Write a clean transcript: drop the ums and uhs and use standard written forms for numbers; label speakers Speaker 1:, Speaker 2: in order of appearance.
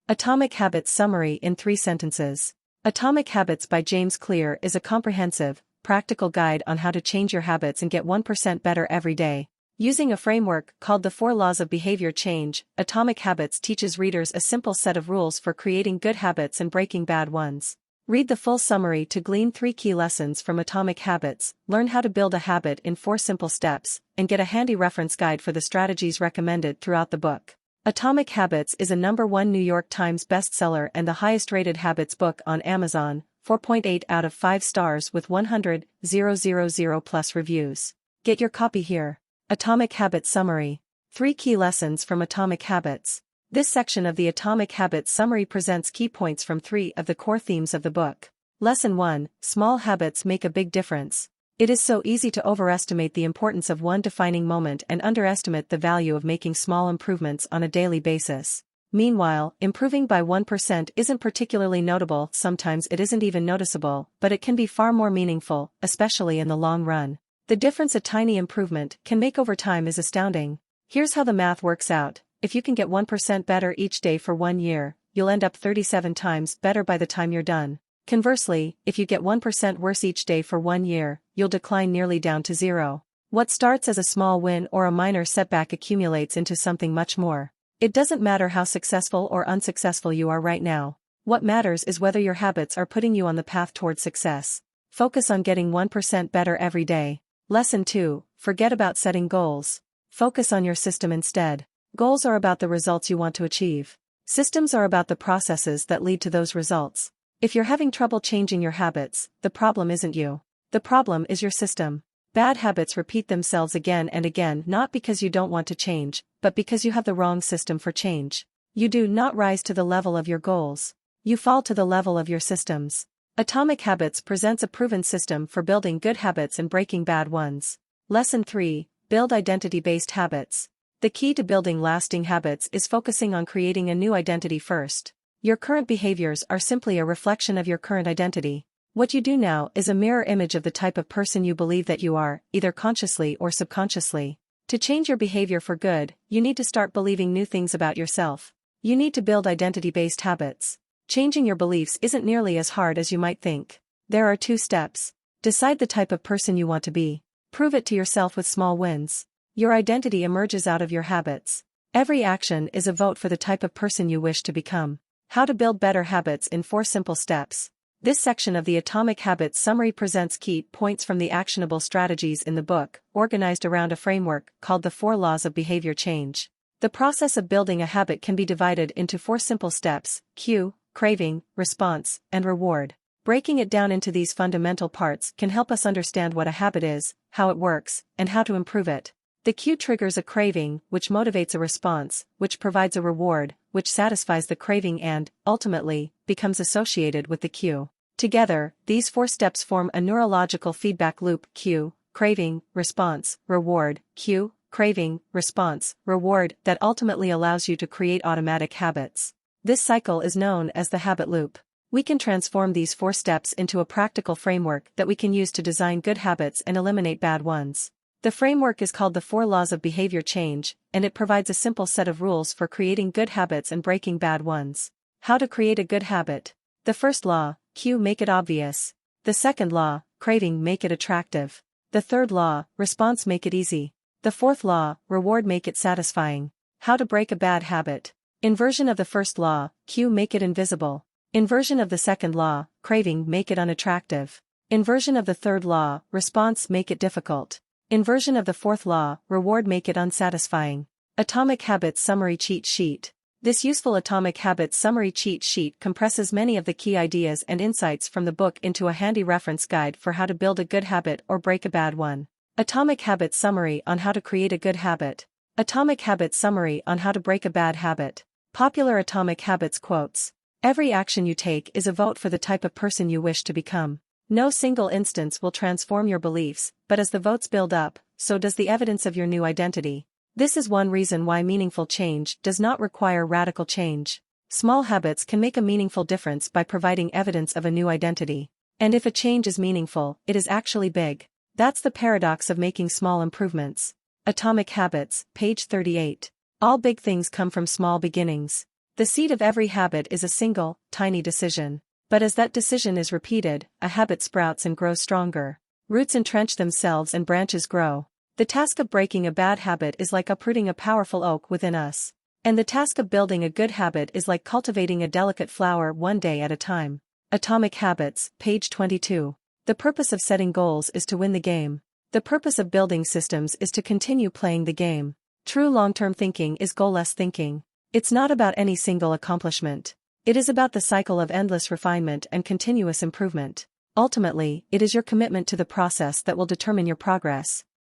Speaker 1: Atomic Habits Summary in 3 sentences. Atomic Habits by James Clear is a comprehensive, practical guide on how to change your habits and get 1% better every day. Using a framework called the 4 Laws of Behavior Change, Atomic Habits teaches readers a simple set of rules for creating good habits and breaking bad ones. Read the full summary to glean 3 key lessons from Atomic Habits, learn how to build a habit in 4 simple steps, and get a handy reference guide for the strategies recommended throughout the book. Atomic Habits is a #1 New York Times bestseller and the highest-rated habits book on Amazon, 4.8 out of 5 stars with 100,000 plus reviews. Get your copy here. Atomic Habits Summary. 3 key lessons from Atomic Habits. This section of the Atomic Habits Summary presents key points from 3 of the core themes of the book. Lesson 1, Small habits make a big difference. It is so easy to overestimate the importance of one defining moment and underestimate the value of making small improvements on a daily basis. Meanwhile, improving by 1% isn't particularly notable, sometimes it isn't even noticeable, but it can be far more meaningful, especially in the long run. The difference a tiny improvement can make over time is astounding. Here's how the math works out. If you can get 1% better each day for 1 year, you'll end up 37 times better by the time you're done. Conversely, if you get 1% worse each day for 1 year, you'll decline nearly down to 0. What starts as a small win or a minor setback accumulates into something much more. It doesn't matter how successful or unsuccessful you are right now. What matters is whether your habits are putting you on the path toward success. Focus on getting 1% better every day. Lesson 2, forget about setting goals. Focus on your system instead. Goals are about the results you want to achieve. Systems are about the processes that lead to those results. If you're having trouble changing your habits, the problem isn't you. The problem is your system. Bad habits repeat themselves again and again not because you don't want to change, but because you have the wrong system for change. You do not rise to the level of your goals. You fall to the level of your systems. Atomic Habits presents a proven system for building good habits and breaking bad ones. Lesson 3, build identity-based habits. The key to building lasting habits is focusing on creating a new identity first. Your current behaviors are simply a reflection of your current identity. What you do now is a mirror image of the type of person you believe that you are, either consciously or subconsciously. To change your behavior for good, you need to start believing new things about yourself. You need to build identity-based habits. Changing your beliefs isn't nearly as hard as you might think. There are 2 steps. Decide the type of person you want to be. Prove it to yourself with small wins. Your identity emerges out of your habits. Every action is a vote for the type of person you wish to become. How to build better habits in 4 simple steps. This section of the Atomic Habits Summary presents key points from the actionable strategies in the book, organized around a framework called the 4 Laws of Behavior Change. The process of building a habit can be divided into 4 simple steps: cue, craving, response, and reward. Breaking it down into these fundamental parts can help us understand what a habit is, how it works, and how to improve it. The cue triggers a craving, which motivates a response, which provides a reward, which satisfies the craving and, ultimately, becomes associated with the cue. Together, these 4 steps form a neurological feedback loop: cue, craving, response, reward, cue, craving, response, reward, that ultimately allows you to create automatic habits. This cycle is known as the habit loop. We can transform these 4 steps into a practical framework that we can use to design good habits and eliminate bad ones. The framework is called the 4 Laws of Behavior Change, and it provides a simple set of rules for creating good habits and breaking bad ones. How to create a good habit. The first law, cue, make it obvious. The second law, craving, make it attractive. The third law, response, make it easy. The fourth law, reward, make it satisfying. How to break a bad habit. Inversion of the first law, cue, make it invisible. Inversion of the second law, craving, make it unattractive. Inversion of the third law, response, make it difficult. Inversion of the fourth law, reward, make it unsatisfying. Atomic Habits Summary Cheat Sheet. This useful Atomic Habits Summary Cheat Sheet compresses many of the key ideas and insights from the book into a handy reference guide for how to build a good habit or break a bad one. Atomic Habits Summary on how to create a good habit. Atomic Habits Summary on how to break a bad habit. Popular Atomic Habits quotes. Every action you take is a vote for the type of person you wish to become. No single instance will transform your beliefs, but as the votes build up, so does the evidence of your new identity. This is one reason why meaningful change does not require radical change. Small habits can make a meaningful difference by providing evidence of a new identity. And if a change is meaningful, it is actually big. That's the paradox of making small improvements. Atomic Habits, page 38. All big things come from small beginnings. The seed of every habit is a single, tiny decision. But as that decision is repeated, a habit sprouts and grows stronger. Roots entrench themselves and branches grow. The task of breaking a bad habit is like uprooting a powerful oak within us. And the task of building a good habit is like cultivating a delicate flower one day at a time. Atomic Habits, page 22. The purpose of setting goals is to win the game. The purpose of building systems is to continue playing the game. True long-term thinking is goal-less thinking. It's not about any single accomplishment. It is about the cycle of endless refinement and continuous improvement. Ultimately, it is your commitment to the process that will determine your progress.